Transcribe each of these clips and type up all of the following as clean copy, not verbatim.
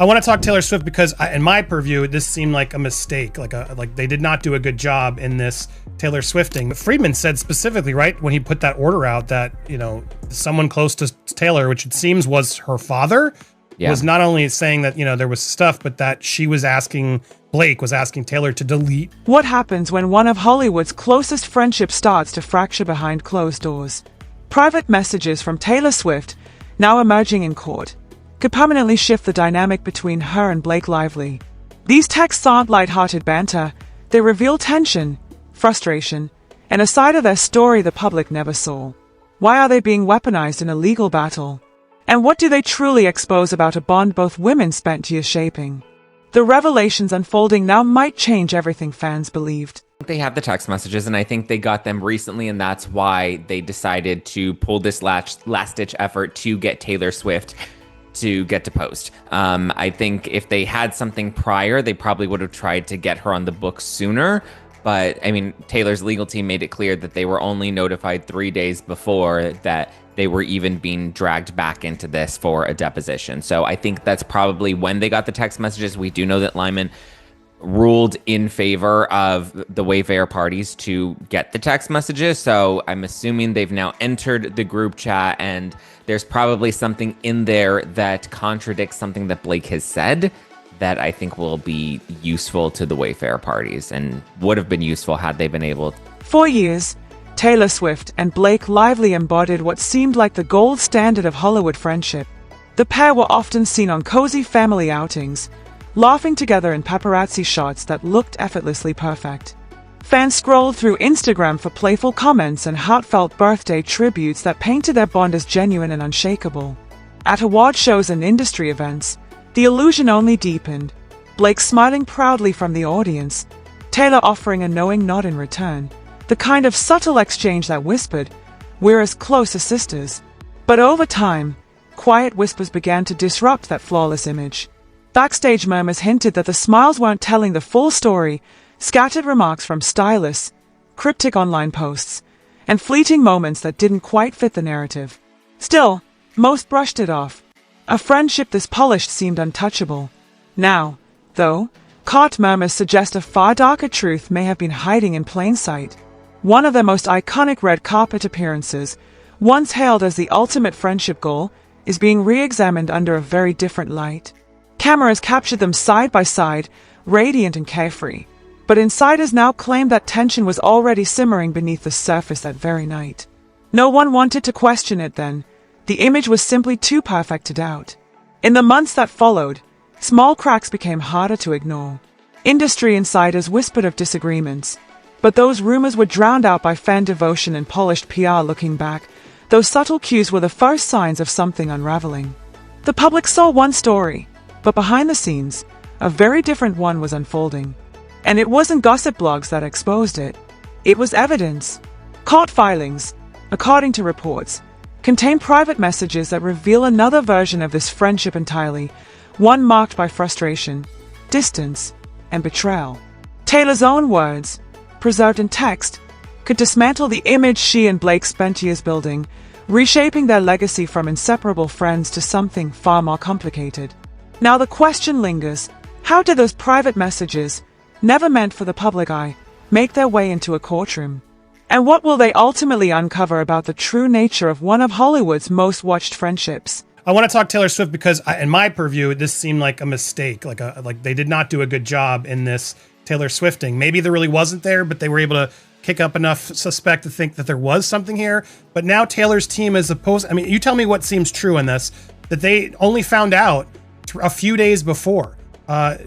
I want to talk Taylor Swift because, in my purview, this seemed like a mistake. Like they did not do a good job in this Taylor Swifting. But Friedman said specifically, right, when he put that order out, that someone close to Taylor, which it seems was her father, was not only saying that there was stuff, but that Blake was asking Taylor to delete. What happens when one of Hollywood's closest friendships starts to fracture behind closed doors? Private messages from Taylor Swift, now emerging in court, could permanently shift the dynamic between her and Blake Lively. These texts aren't lighthearted banter. They reveal tension, frustration, and a side of their story the public never saw. Why are they being weaponized in a legal battle? And what do they truly expose about a bond both women spent years shaping? The revelations unfolding now might change everything fans believed. They have the text messages, and I think they got them recently, and that's why they decided to pull this last-ditch effort to get Taylor Swift to get to post. I think if they had something prior, they probably would have tried to get her on the book sooner. But, I mean, Taylor's legal team made it clear that they were only notified 3 days before that they were even being dragged back into this for a deposition. So I think that's probably when they got the text messages. We do know that Lyman ruled in favor of the Wayfair parties to get the text messages. So I'm assuming they've now entered the group chat, and there's probably something in there that contradicts something that Blake has said that I think will be useful to the Wayfair parties and would have been useful had they been able. For years, Taylor Swift and Blake Lively embodied what seemed like the gold standard of Hollywood friendship. The pair were often seen on cozy family outings, laughing together in paparazzi shots that looked effortlessly perfect. Fans scrolled through Instagram for playful comments and heartfelt birthday tributes that painted their bond as genuine and unshakable. At award shows and industry events, the illusion only deepened, Blake smiling proudly from the audience, Taylor offering a knowing nod in return, the kind of subtle exchange that whispered, "We're as close as sisters." But over time, quiet whispers began to disrupt that flawless image. Backstage murmurs hinted that the smiles weren't telling the full story, scattered remarks from stylists, cryptic online posts, and fleeting moments that didn't quite fit the narrative. Still, most brushed it off. A friendship this polished seemed untouchable. Now, though, cart murmurs suggest a far darker truth may have been hiding in plain sight. One of their most iconic red carpet appearances, once hailed as the ultimate friendship goal, is being re-examined under a very different light. Cameras captured them side by side, radiant and carefree. But insiders now claim that tension was already simmering beneath the surface that very night. No one wanted to question it then. The image was simply too perfect to doubt. In the months that followed, small cracks became harder to ignore. Industry insiders whispered of disagreements, but those rumors were drowned out by fan devotion and polished PR. Looking back, those subtle cues were the first signs of something unraveling. The public saw one story, but behind the scenes, a very different one was unfolding. And it wasn't gossip blogs that exposed it. It was evidence. Court filings, according to reports, contain private messages that reveal another version of this friendship entirely, one marked by frustration, distance, and betrayal. Taylor's own words, preserved in text, could dismantle the image she and Blake spent years building, reshaping their legacy from inseparable friends to something far more complicated. Now the question lingers, how did those private messages, never meant for the public eye, make their way into a courtroom? And what will they ultimately uncover about the true nature of one of Hollywood's most watched friendships? I want to talk Taylor Swift because, in my purview, this seemed like a mistake. Like they did not do a good job in this Taylor Swifting. Maybe there really wasn't there, but they were able to kick up enough suspect to think that there was something here. But now Taylor's team is opposed. I mean, you tell me what seems true in this, that they only found out a few days before.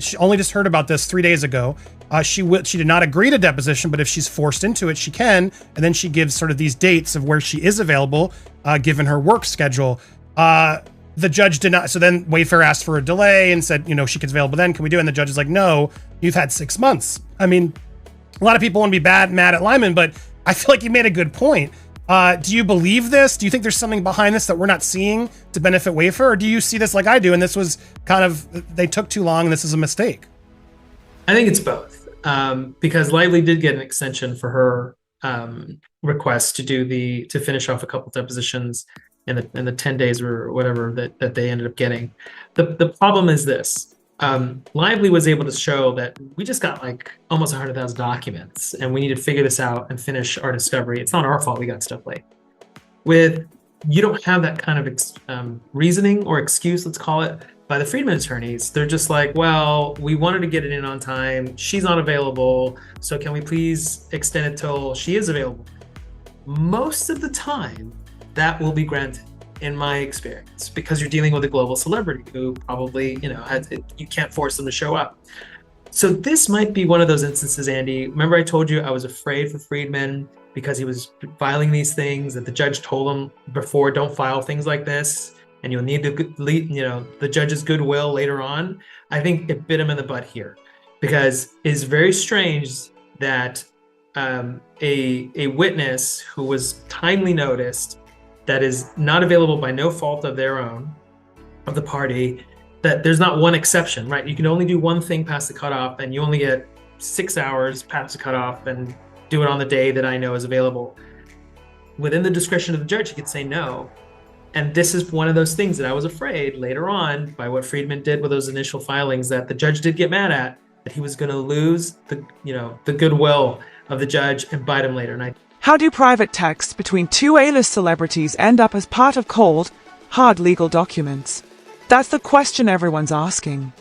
She only just heard about this 3 days ago. She did not agree to deposition, but if she's forced into it, she can. And then she gives sort of these dates of where she is available, given her work schedule. The judge did not. So then Wayfair asked for a delay and said, she gets available then. Can we do it? And the judge is like, no, you've had 6 months. I mean, a lot of people want to be mad at Lyman, but I feel like you made a good point. Do you believe this? Do you think there's something behind this that we're not seeing to benefit Wayfair? Or do you see this like I do? And this was kind of, they took too long and this is a mistake. I think it's both. Because Lively did get an extension for her request to finish off a couple depositions. in the 10 days or whatever that they ended up getting. The problem is this. Lively was able to show that we just got like almost 100,000 documents, and we need to figure this out and finish our discovery. It's not our fault we got stuff late. With you don't have that kind of reasoning or excuse, let's call it, by the Friedman attorneys. They're just like, well, we wanted to get it in on time. She's not available. So can we please extend it till she is available? Most of the time, that will be granted, in my experience, because you're dealing with a global celebrity who probably, you can't force them to show up. So this might be one of those instances, Andy. Remember I told you I was afraid for Friedman because he was filing these things that the judge told him before, don't file things like this, and you'll need the judge's goodwill later on. I think it bit him in the butt here, because it's very strange that a witness who was timely noticed, that is not available by no fault of their own, of the party, that there's not one exception, right? You can only do one thing past the cutoff, and you only get 6 hours past the cutoff, and do it on the day that I know is available. Within the discretion of the judge, he could say no. And this is one of those things that I was afraid later on, by what Friedman did with those initial filings, that the judge did get mad at, that he was going to lose the goodwill of the judge and bite him later. And How do private texts between two A-list celebrities end up as part of cold, hard legal documents? That's the question everyone's asking.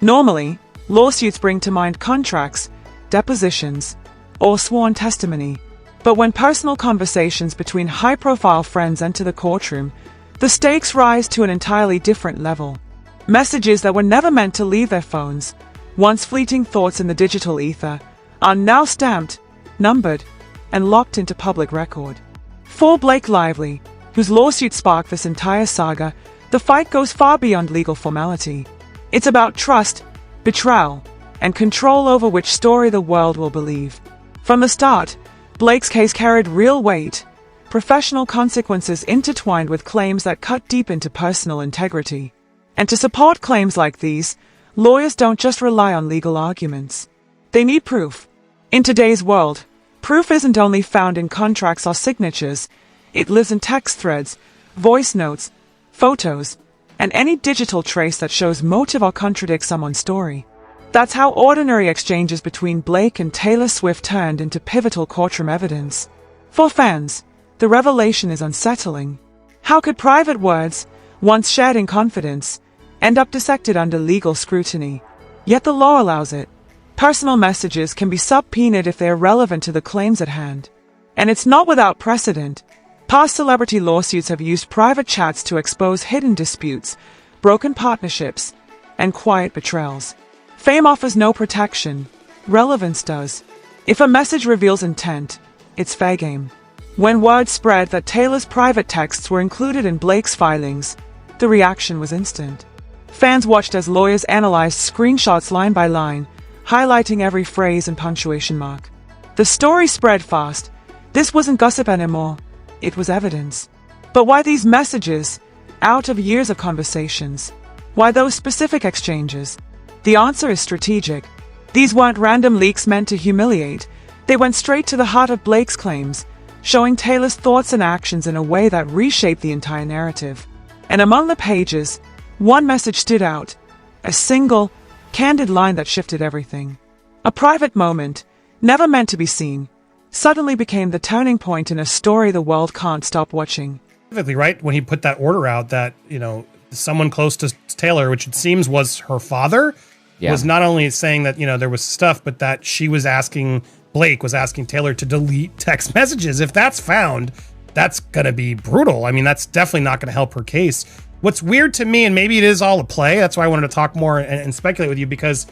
Normally, lawsuits bring to mind contracts, depositions, or sworn testimony. But when personal conversations between high-profile friends enter the courtroom, the stakes rise to an entirely different level. Messages that were never meant to leave their phones, once fleeting thoughts in the digital ether, are now stamped, numbered, and locked into public record. For Blake Lively, whose lawsuit sparked this entire saga, the fight goes far beyond legal formality. It's about trust, betrayal, and control over which story the world will believe. From the start, Blake's case carried real weight, professional consequences intertwined with claims that cut deep into personal integrity. And to support claims like these, lawyers don't just rely on legal arguments. They need proof. In today's world, proof isn't only found in contracts or signatures, it lives in text threads, voice notes, photos, and any digital trace that shows motive or contradicts someone's story. That's how ordinary exchanges between Blake and Taylor Swift turned into pivotal courtroom evidence. For fans, the revelation is unsettling. How could private words, once shared in confidence, end up dissected under legal scrutiny? Yet the law allows it. Personal messages can be subpoenaed if they are relevant to the claims at hand. And it's not without precedent. Past celebrity lawsuits have used private chats to expose hidden disputes, broken partnerships, and quiet betrayals. Fame offers no protection. Relevance does. If a message reveals intent, it's fair game. When word spread that Taylor's private texts were included in Blake's filings, the reaction was instant. Fans watched as lawyers analyzed screenshots line by line, highlighting every phrase and punctuation mark. The story spread fast. This wasn't gossip anymore. It was evidence. But why these messages, out of years of conversations? Why those specific exchanges? The answer is strategic. These weren't random leaks meant to humiliate. They went straight to the heart of Blake's claims, showing Taylor's thoughts and actions in a way that reshaped the entire narrative. And among the pages, one message stood out. A single, candid line that shifted everything. A private moment, never meant to be seen, suddenly became the turning point in a story the world can't stop watching. Specifically, right, when he put that order out that, someone close to Taylor, which it seems was her father, was not only saying that, there was stuff, but that Blake was asking Taylor to delete text messages. If that's found, that's going to be brutal. I mean, that's definitely not going to help her case. What's weird to me, and maybe it is all a play, that's why I wanted to talk more and speculate with you, because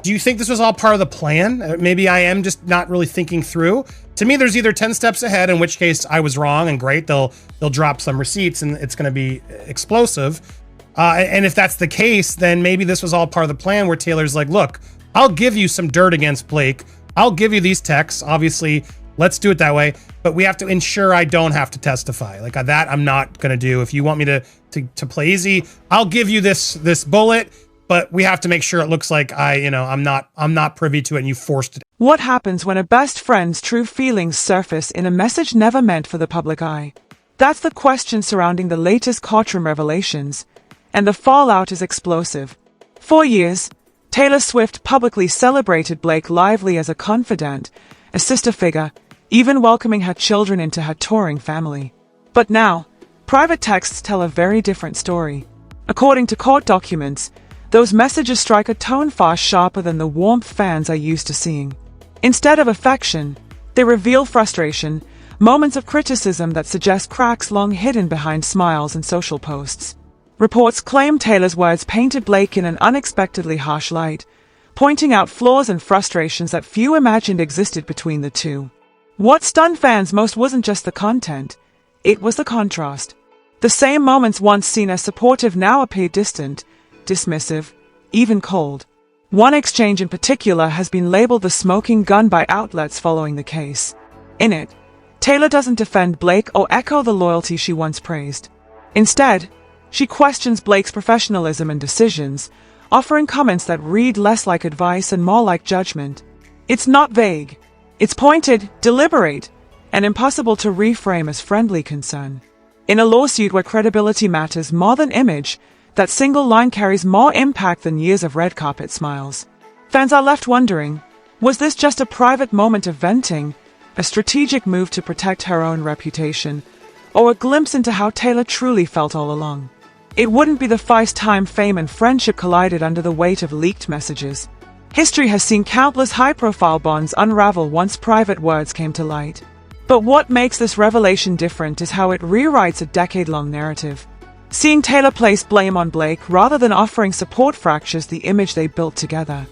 do you think this was all part of the plan? Maybe I am just not really thinking through. To me, there's either 10 steps ahead, in which case I was wrong, and great, they'll drop some receipts and it's going to be explosive. And if that's the case, then maybe this was all part of the plan where Taylor's like, look, I'll give you some dirt against Blake. I'll give you these texts. Obviously, let's do it that way. But we have to ensure I don't have to testify. Like that, I'm not going to do. If you want me to play easy, I'll give you this bullet. But we have to make sure it looks like I'm not privy to it and you forced it. What happens when a best friend's true feelings surface in a message never meant for the public eye? That's the question surrounding the latest courtroom revelations, and the fallout is explosive. For years, Taylor Swift publicly celebrated Blake Lively as a confidant, a sister figure, even welcoming her children into her touring family. But now, private texts tell a very different story. According to court documents, those messages strike a tone far sharper than the warmth fans are used to seeing. Instead of affection, they reveal frustration, moments of criticism that suggest cracks long hidden behind smiles and social posts. Reports claim Taylor's words painted Blake in an unexpectedly harsh light, pointing out flaws and frustrations that few imagined existed between the two. What stunned fans most wasn't just the content, it was the contrast. The same moments once seen as supportive now appear distant, dismissive, even cold. One exchange in particular has been labeled the smoking gun by outlets following the case. In it, Taylor doesn't defend Blake or echo the loyalty she once praised. Instead, she questions Blake's professionalism and decisions, offering comments that read less like advice and more like judgment. It's not vague. It's pointed, deliberate, and impossible to reframe as friendly concern. In a lawsuit where credibility matters more than image, that single line carries more impact than years of red carpet smiles. Fans are left wondering, was this just a private moment of venting, a strategic move to protect her own reputation, or a glimpse into how Taylor truly felt all along? It wouldn't be the first time fame and friendship collided under the weight of leaked messages. History has seen countless high-profile bonds unravel once private words came to light. But what makes this revelation different is how it rewrites a decade-long narrative. Seeing Taylor place blame on Blake rather than offering support fractures the image they built together.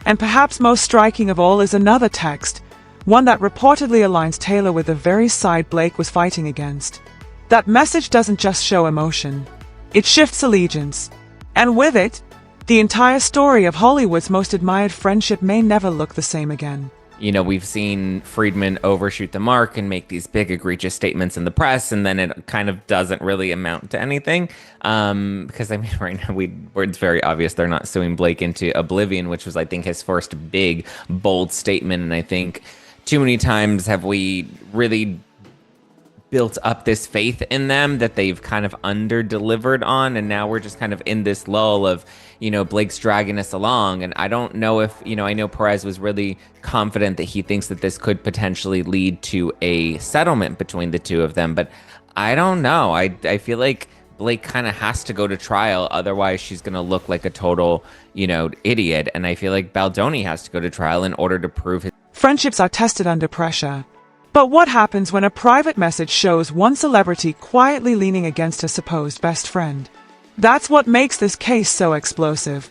And perhaps most striking of all is another text, one that reportedly aligns Taylor with the very side Blake was fighting against. That message doesn't just show emotion, it shifts allegiance. And with it, the entire story of Hollywood's most admired friendship may never look the same again. You know, we've seen Friedman overshoot the mark and make these big egregious statements in the press, and then it kind of doesn't really amount to anything. Because I mean, right now it's very obvious they're not suing Blake into oblivion, which was, I think, his first big, bold statement. And I think too many times have we really built up this faith in them that they've kind of under-delivered on, and now we're just kind of in this lull of, you know, Blake's dragging us along. And I don't know if, you know, I know Perez was really confident that he thinks that this could potentially lead to a settlement between the two of them, but I don't know. I feel like Blake kind of has to go to trial, otherwise she's going to look like a total, you know, idiot. And I feel like Baldoni has to go to trial in order to prove his... Friendships are tested under pressure. But what happens when a private message shows one celebrity quietly leaning against a supposed best friend? That's what makes this case so explosive.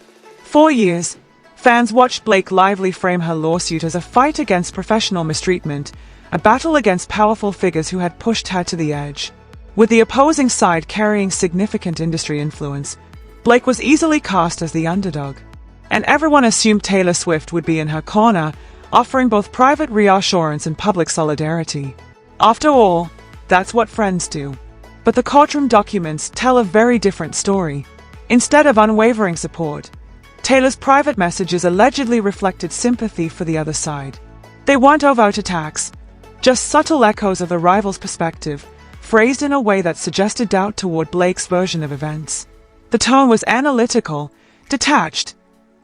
For years, fans watched Blake Lively frame her lawsuit as a fight against professional mistreatment, a battle against powerful figures who had pushed her to the edge. With the opposing side carrying significant industry influence, Blake was easily cast as the underdog. And everyone assumed Taylor Swift would be in her corner, offering both private reassurance and public solidarity. After all, that's what friends do. But the courtroom documents tell a very different story. Instead of unwavering support, Taylor's private messages allegedly reflected sympathy for the other side. They weren't overt attacks, just subtle echoes of the rival's perspective, phrased in a way that suggested doubt toward Blake's version of events. The tone was analytical, detached,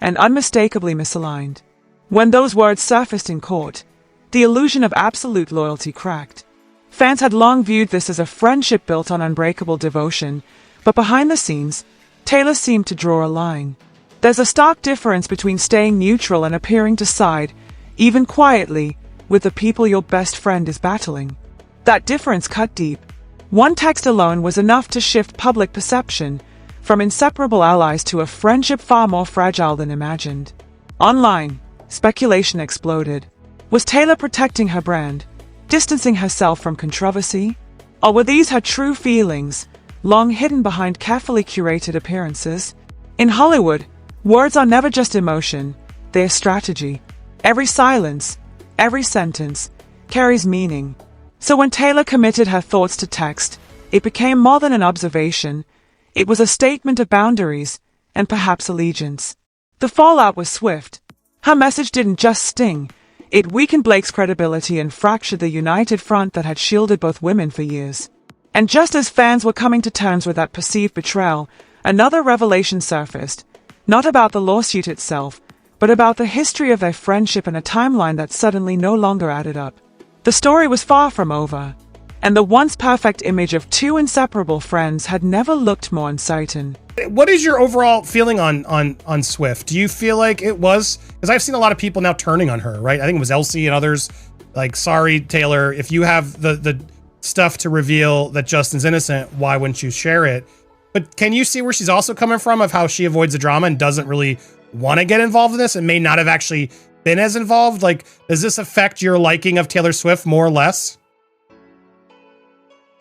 and unmistakably misaligned. When those words surfaced in court, the illusion of absolute loyalty cracked. Fans had long viewed this as a friendship built on unbreakable devotion, but behind the scenes, Taylor seemed to draw a line. There's a stark difference between staying neutral and appearing to side, even quietly, with the people your best friend is battling. That difference cut deep. One text alone was enough to shift public perception, from inseparable allies to a friendship far more fragile than imagined. Online, speculation exploded. Was Taylor protecting her brand, distancing herself from controversy? Or were these her true feelings, long hidden behind carefully curated appearances? In Hollywood, words are never just emotion, they're strategy. Every silence, every sentence, carries meaning. So when Taylor committed her thoughts to text, it became more than an observation. It was a statement of boundaries, and perhaps allegiance. The fallout was swift. Her message didn't just sting, it weakened Blake's credibility and fractured the united front that had shielded both women for years. And just as fans were coming to terms with that perceived betrayal, another revelation surfaced, not about the lawsuit itself, but about the history of their friendship and a timeline that suddenly no longer added up. The story was far from over, and the once perfect image of two inseparable friends had never looked more uncertain. What is your overall feeling on Swift? Do you feel like it was, because I've seen a lot of people now turning on her, right? I think it was Elsie and others like, sorry, Taylor, if you have the stuff to reveal that Justin's innocent, why wouldn't you share it? But can you see where she's also coming from, of how she avoids the drama and doesn't really want to get involved in this and may not have actually been as involved? Like, does this affect your liking of Taylor Swift more or less?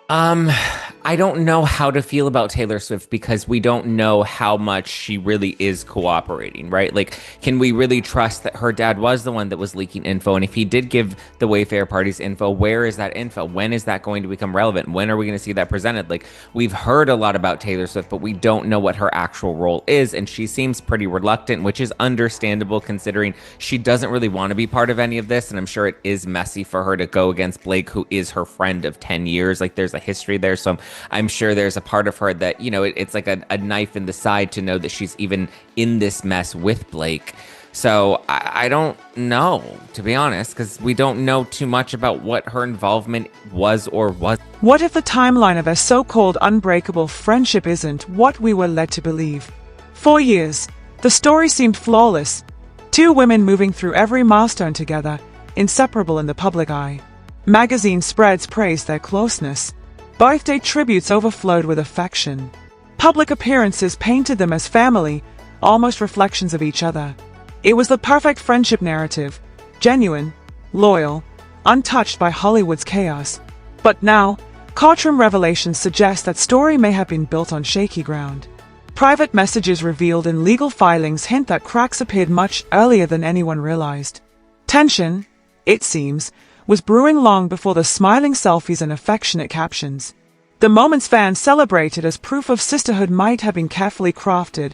I don't know how to feel about Taylor Swift because we don't know how much she really is cooperating, right? Like, can we really trust that her dad was the one that was leaking info? And if he did give the Wayfair parties info, where is that info? When is that going to become relevant? When are we going to see that presented? Like, we've heard a lot about Taylor Swift, but we don't know what her actual role is. And she seems pretty reluctant, which is understandable considering she doesn't really want to be part of any of this. And I'm sure it is messy for her to go against Blake, who is her friend of 10 years. Like, there's a history there. So I'm sure there's a part of her that, you know, it's like a knife in the side to know that she's even in this mess with Blake. So I don't know, to be honest, because we don't know too much about what her involvement was or was. What if the timeline of their so-called unbreakable friendship isn't what we were led to believe? For years, the story seemed flawless. Two women moving through every milestone together, inseparable in the public eye. Magazine spreads praised their closeness. Birthday tributes overflowed with affection. Public appearances painted them as family, almost reflections of each other. It was the perfect friendship narrative, genuine, loyal, untouched by Hollywood's chaos. But now, courtroom revelations suggest that story may have been built on shaky ground. Private messages revealed in legal filings hint that cracks appeared much earlier than anyone realized. Tension, it seems, was brewing long before the smiling selfies and affectionate captions. The moments fans celebrated as proof of sisterhood might have been carefully crafted,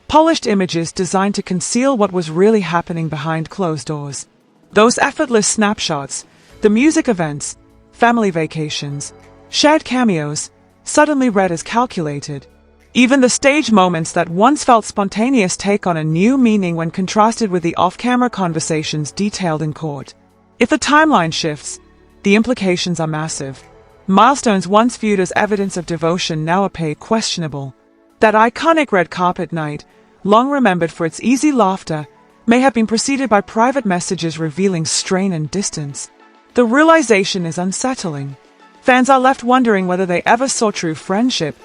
polished images designed to conceal what was really happening behind closed doors. Those effortless snapshots, the music events, family vacations, shared cameos, suddenly read as calculated. Even the stage moments that once felt spontaneous take on a new meaning when contrasted with the off-camera conversations detailed in court. If the timeline shifts, the implications are massive. Milestones once viewed as evidence of devotion now appear questionable. That iconic red carpet night, long remembered for its easy laughter, may have been preceded by private messages revealing strain and distance. The realization is unsettling. Fans are left wondering whether they ever saw true friendship,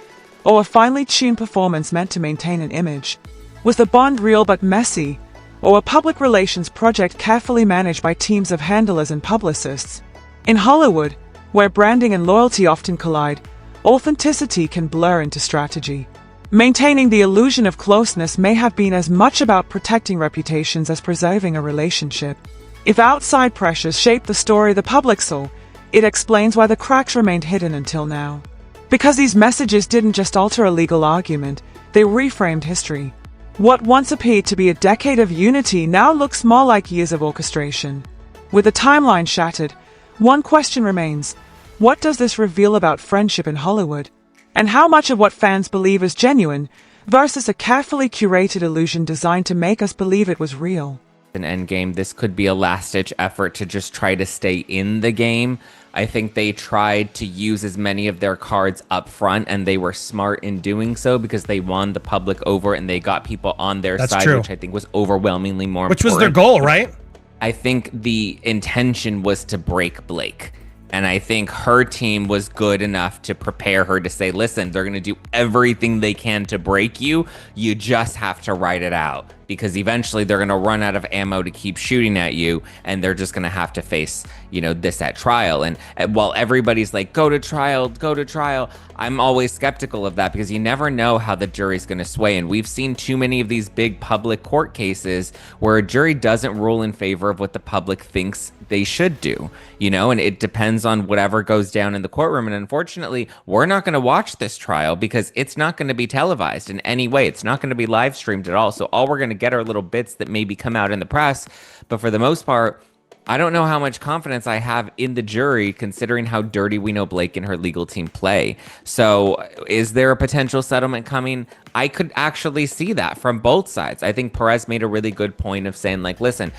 or a finely tuned performance meant to maintain an image. Was the bond real but messy, or a public relations project carefully managed by teams of handlers and publicists? In Hollywood, where branding and loyalty often collide, authenticity can blur into strategy. Maintaining the illusion of closeness may have been as much about protecting reputations as preserving a relationship. If outside pressures shaped the story the public saw, it explains why the cracks remained hidden until now. Because these messages didn't just alter a legal argument, they reframed history. What once appeared to be a decade of unity now looks more like years of orchestration. With the timeline shattered, one question remains: what does this reveal about friendship in Hollywood? And how much of what fans believe is genuine versus a carefully curated illusion designed to make us believe it was real? An endgame, this could be a last-ditch effort to just try to stay in the game. I think they tried to use as many of their cards up front, and they were smart in doing so because they won the public over and they got people on their side, true. which I think was overwhelmingly more Which important. was their goal, right? I think the intention was to break Blake. And I think her team was good enough to prepare her to say, listen, they're going to do everything they can to break you. You just have to write it out, because eventually they're going to run out of ammo to keep shooting at you. And they're just going to have to face, you know, this at trial. And while everybody's like, go to trial, I'm always skeptical of that, because you never know how the jury's going to sway. And we've seen too many of these big public court cases where a jury doesn't rule in favor of what the public thinks they should do, you know, and it depends on whatever goes down in the courtroom. And unfortunately, we're not going to watch this trial because it's not going to be televised in any way. It's not going to be live streamed at all. So all we're going to get are little bits that maybe come out in the press. But for the most part, I don't know how much confidence I have in the jury, considering how dirty we know Blake and her legal team play. So, is there a potential settlement coming? I could actually see that from both sides. I think Perez made a really good point of saying, like, listen,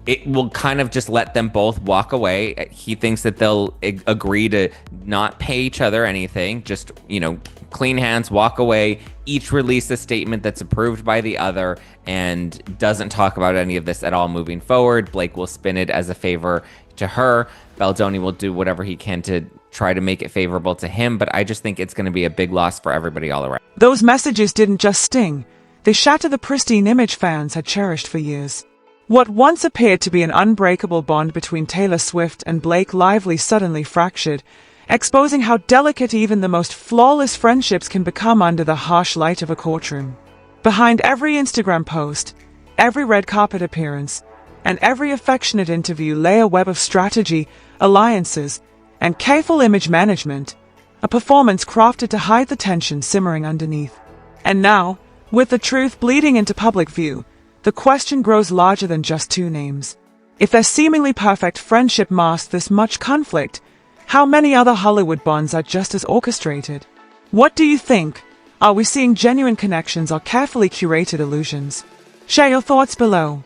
it will kind of just let them both walk away. He thinks that they'll agree to not pay each other anything, just, clean hands, walk away, each release a statement that's approved by the other and doesn't talk about any of this at all moving forward. Blake will spin it as a favor to her. Baldoni will do whatever he can to try to make it favorable to him, but I just think it's going to be a big loss for everybody all around. Those messages didn't just sting. They shattered the pristine image fans had cherished for years. What once appeared to be an unbreakable bond between Taylor Swift and Blake Lively suddenly fractured, exposing how delicate even the most flawless friendships can become under the harsh light of a courtroom. Behind every Instagram post, every red carpet appearance, and every affectionate interview lay a web of strategy, alliances, and careful image management, a performance crafted to hide the tension simmering underneath. And now, with the truth bleeding into public view, the question grows larger than just two names. If their seemingly perfect friendship masked this much conflict, how many other Hollywood bonds are just as orchestrated? What do you think? Are we seeing genuine connections or carefully curated illusions? Share your thoughts below.